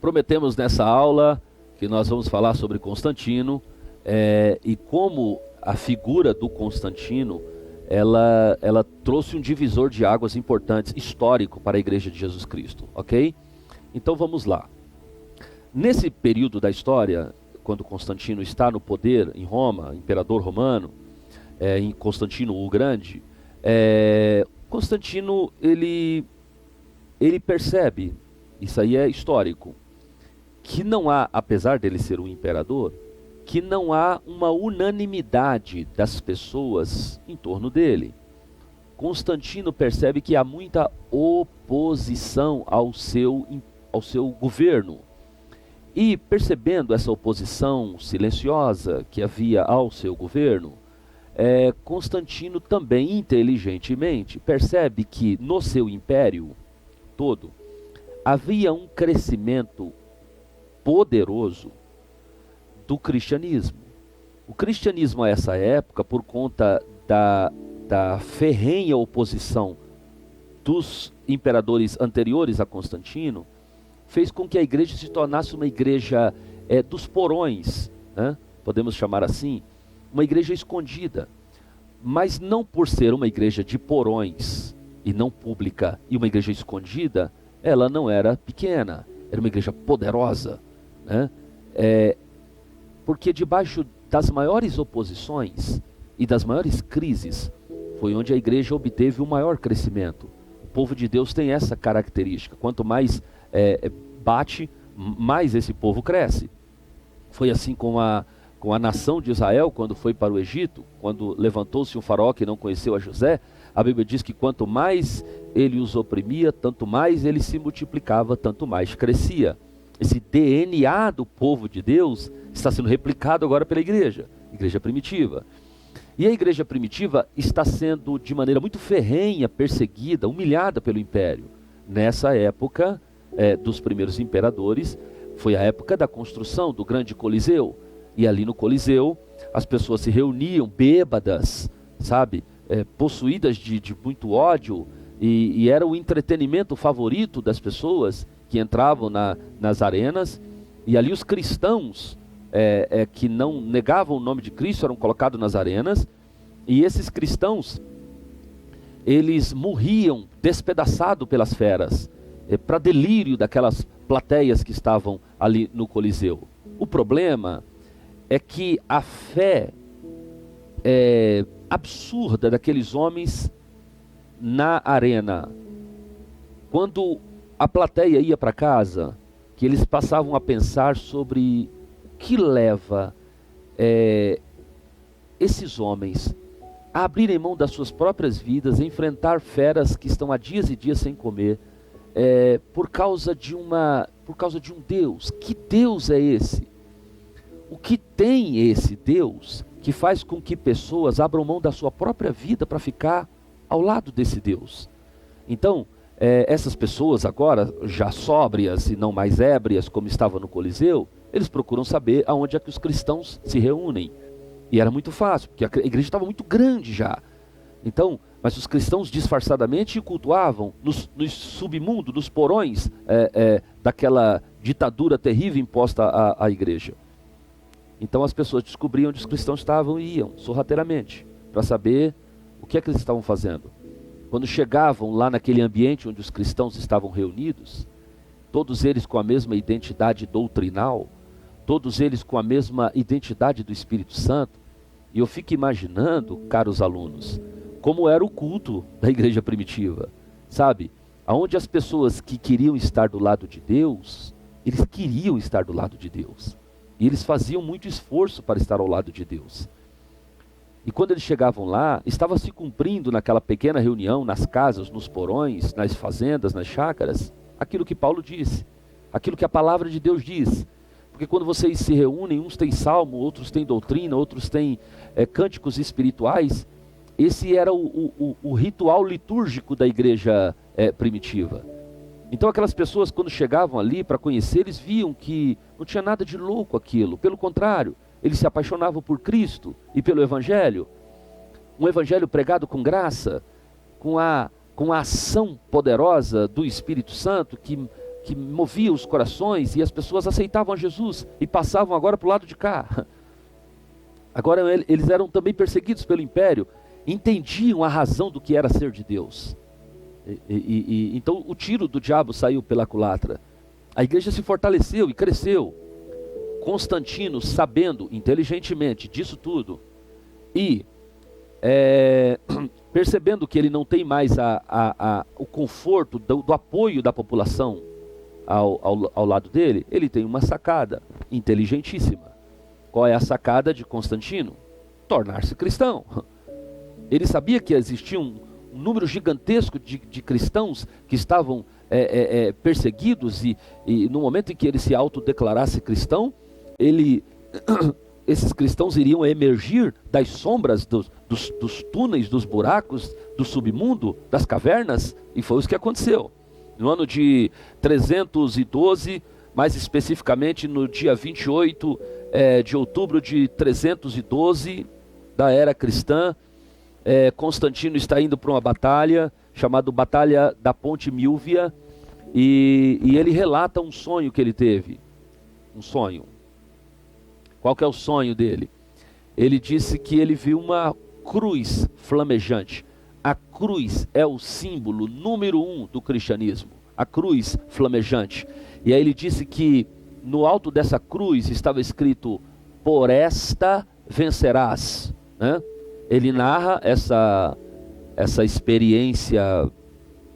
Prometemos nessa aula que nós vamos falar sobre Constantino e como a figura do Constantino ela trouxe um divisor de águas importantes, histórico para a Igreja de Jesus Cristo, ok? Então vamos lá. Nesse período da história, quando Constantino está no poder em Roma, imperador romano, em Constantino o Grande, Constantino ele percebe, isso aí é histórico, que não há, apesar dele ser um imperador, que não há uma unanimidade das pessoas em torno dele. Constantino percebe que há muita oposição ao seu governo. E percebendo essa oposição silenciosa que havia ao seu governo, Constantino também inteligentemente percebe que no seu império todo havia um crescimento poderoso do cristianismo. O cristianismo a essa época, por conta da ferrenha oposição dos imperadores anteriores a Constantino, fez com que a igreja se tornasse uma igreja dos porões, né? Podemos chamar assim, uma igreja escondida, mas não por ser uma igreja de porões e não pública e uma igreja escondida, ela não era pequena, era uma igreja poderosa, né? Porque debaixo das maiores oposições e das maiores crises foi onde a igreja obteve o maior crescimento. O povo de Deus tem essa característica, quanto mais bate, mais esse povo cresce. Foi assim com a nação de Israel, quando foi para o Egito, quando levantou-se um faraó que não conheceu a José, a Bíblia diz que quanto mais ele os oprimia, tanto mais ele se multiplicava, tanto mais crescia. Esse DNA do povo de Deus está sendo replicado agora pela igreja primitiva. E a igreja primitiva está sendo de maneira muito ferrenha, perseguida, humilhada pelo império. Nessa época dos primeiros imperadores, foi a época da construção do grande Coliseu. E ali no Coliseu, as pessoas se reuniam bêbadas, sabe? Possuídas de muito ódio, e era o entretenimento favorito das pessoas que entravam nas arenas, e ali os cristãos que não negavam o nome de Cristo eram colocados nas arenas, e esses cristãos, eles morriam despedaçados pelas feras, para delírio daquelas plateias que estavam ali no Coliseu. O problema é que a fé absurda daqueles homens na arena, quando a plateia ia para casa, que eles passavam a pensar sobre o que leva esses homens a abrirem mão das suas próprias vidas, a enfrentar feras que estão há dias e dias sem comer, por causa de um Deus. Que Deus é esse? O que tem esse Deus que faz com que pessoas abram mão da sua própria vida para ficar ao lado desse Deus? Então, essas pessoas agora, já sóbrias e não mais ébrias, como estava no Coliseu, eles procuram saber aonde é que os cristãos se reúnem. E era muito fácil, porque a igreja estava muito grande já. Então, mas os cristãos disfarçadamente cultuavam nos submundos, nos porões daquela ditadura terrível imposta à igreja. Então as pessoas descobriam onde os cristãos estavam e iam sorrateiramente para saber o que é que eles estavam fazendo. Quando chegavam lá naquele ambiente onde os cristãos estavam reunidos, todos eles com a mesma identidade doutrinal, todos eles com a mesma identidade do Espírito Santo, e eu fico imaginando, caros alunos, como era o culto da igreja primitiva, sabe? Aonde as pessoas que queriam estar do lado de Deus, eles queriam estar do lado de Deus. E eles faziam muito esforço para estar ao lado de Deus. E quando eles chegavam lá, estava se cumprindo naquela pequena reunião, nas casas, nos porões, nas fazendas, nas chácaras, aquilo que Paulo disse, aquilo que a palavra de Deus diz. Porque quando vocês se reúnem, uns têm salmo, outros têm doutrina, outros têm cânticos espirituais. Esse era o ritual litúrgico da igreja primitiva. Então aquelas pessoas, quando chegavam ali para conhecer, eles viam que não tinha nada de louco aquilo. Pelo contrário, eles se apaixonavam por Cristo e pelo Evangelho. Um Evangelho pregado com graça, com a ação poderosa do Espírito Santo, que que movia os corações, e as pessoas aceitavam Jesus e passavam agora para o lado de cá. Agora eles eram também perseguidos pelo império, entendiam a razão do que era ser de Deus. Então o tiro do diabo saiu pela culatra. A igreja se fortaleceu e cresceu. Constantino, sabendo inteligentemente disso tudo, e percebendo que ele não tem mais o conforto do apoio da população ao lado dele, ele tem uma sacada inteligentíssima. Qual é a sacada de Constantino? Tornar-se cristão. Ele sabia que existia um número gigantesco de cristãos que estavam perseguidos, e no momento em que ele se autodeclarasse cristão, esses cristãos iriam emergir das sombras dos túneis, dos buracos, do submundo, das cavernas, e foi isso que aconteceu. No ano de 312, mais especificamente no dia 28 de outubro de 312 da era cristã, Constantino está indo para uma batalha, chamada Batalha da Ponte Milvia, e ele relata um sonho que ele teve. Um sonho. Qual que é o sonho dele? Ele disse que ele viu uma cruz flamejante. A cruz é o símbolo número 1 do cristianismo. A cruz flamejante. E aí ele disse que no alto dessa cruz estava escrito: por esta vencerás, né? Ele narra essa experiência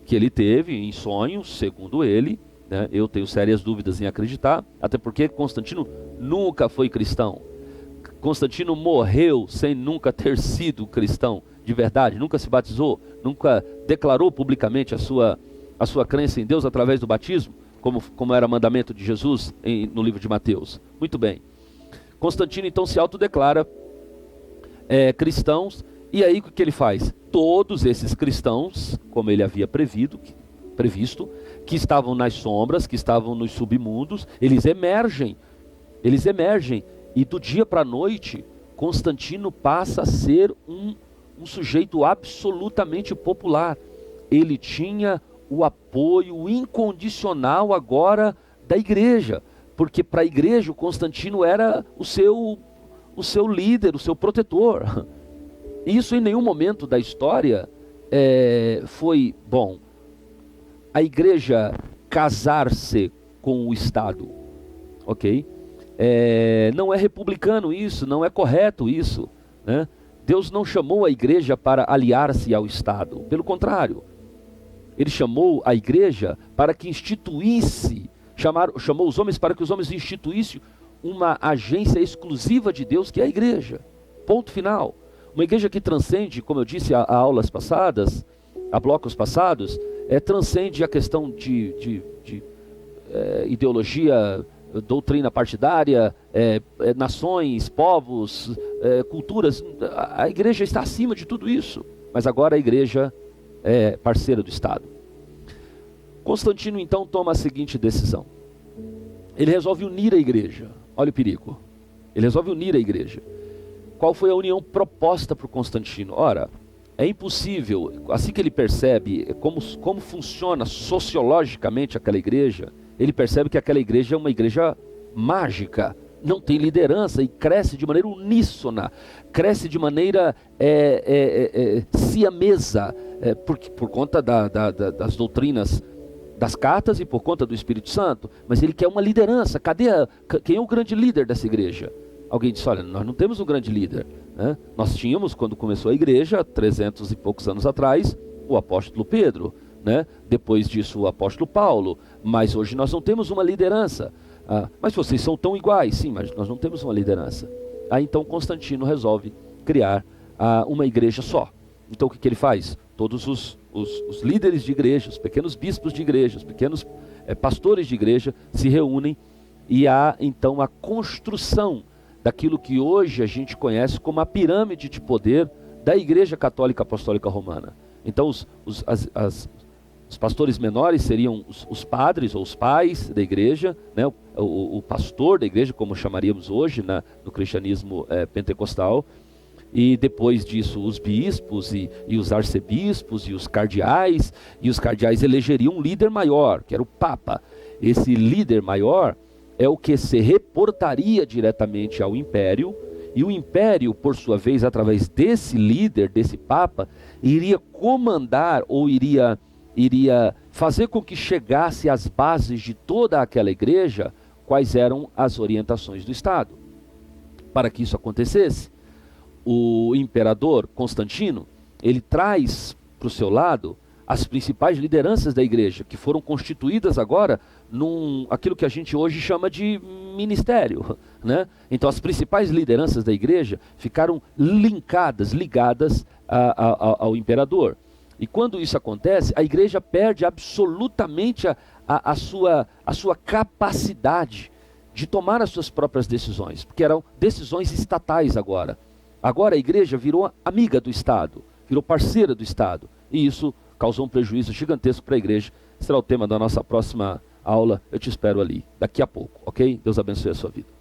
que ele teve em sonho, segundo ele, né? Eu tenho sérias dúvidas em acreditar, até porque Constantino nunca foi cristão. Constantino morreu sem nunca ter sido cristão de verdade, nunca se batizou, nunca declarou publicamente a sua crença em Deus através do batismo, como era mandamento de Jesus no livro de Mateus. Muito bem. Constantino então se autodeclara cristãos, e aí o que ele faz? Todos esses cristãos, como ele havia previsto, que estavam nas sombras, que estavam nos submundos, eles emergem, e do dia para a noite, Constantino passa a ser um sujeito absolutamente popular. Ele tinha o apoio incondicional agora da igreja, porque para a igreja o Constantino era o seu líder, o seu protetor. Isso em nenhum momento da história foi bom. A igreja casar-se com o Estado, ok? Não é republicano isso, não é correto isso, né? Deus não chamou a igreja para aliar-se ao Estado, pelo contrário. Ele chamou a igreja para que instituísse, chamou os homens para que os homens instituíssem uma agência exclusiva de Deus, que é a igreja. Ponto final. Uma igreja que transcende, como eu disse a aulas passadas, a blocos passados, transcende a questão de ideologia, doutrina partidária, nações, povos, culturas. A igreja está acima de tudo isso, mas agora a igreja é parceira do Estado. Constantino então toma a seguinte decisão. Ele resolve unir a igreja. Olha o perigo. Ele resolve unir a igreja. Qual foi a união proposta por Constantino? Ora, é impossível, assim que ele percebe como funciona sociologicamente aquela igreja, ele percebe que aquela igreja é uma igreja mágica, não tem liderança e cresce de maneira uníssona, cresce de maneira siamesa, por conta das doutrinas das cartas e por conta do Espírito Santo. Mas ele quer uma liderança. Quem é o grande líder dessa igreja? Alguém disse: olha, nós não temos um grande líder, né? Nós tínhamos, quando começou a igreja, 300 e poucos anos atrás, o apóstolo Pedro, né? Depois disso o apóstolo Paulo, mas hoje nós não temos uma liderança. Mas vocês são tão iguais. Sim, mas nós não temos uma liderança. Aí então Constantino resolve criar uma igreja só. Então o que ele faz? Todos os líderes de igreja, os pequenos bispos de igreja, os pequenos pastores de igreja se reúnem, e há então a construção daquilo que hoje a gente conhece como a pirâmide de poder da Igreja Católica Apostólica Romana. Então os pastores menores seriam os padres ou os pais da igreja, né? o pastor da igreja, como chamaríamos hoje no cristianismo pentecostal. E depois disso os bispos e os arcebispos e os cardeais elegeriam um líder maior, que era o Papa. Esse líder maior é o que se reportaria diretamente ao império, e o império, por sua vez, através desse líder, desse papa, iria comandar ou iria fazer com que chegasse às bases de toda aquela igreja quais eram as orientações do Estado. Para que isso acontecesse, o imperador Constantino, ele traz para o seu lado as principais lideranças da igreja, que foram constituídas agora aquilo que a gente hoje chama de ministério, né? Então as principais lideranças da igreja ficaram ligadas ao imperador. E quando isso acontece, a igreja perde absolutamente a sua capacidade de tomar as suas próprias decisões, porque eram decisões estatais agora. Agora a igreja virou amiga do Estado, virou parceira do Estado, e isso causou um prejuízo gigantesco para a igreja. Será o tema da nossa próxima aula. Eu te espero ali, daqui a pouco, ok? Deus abençoe a sua vida.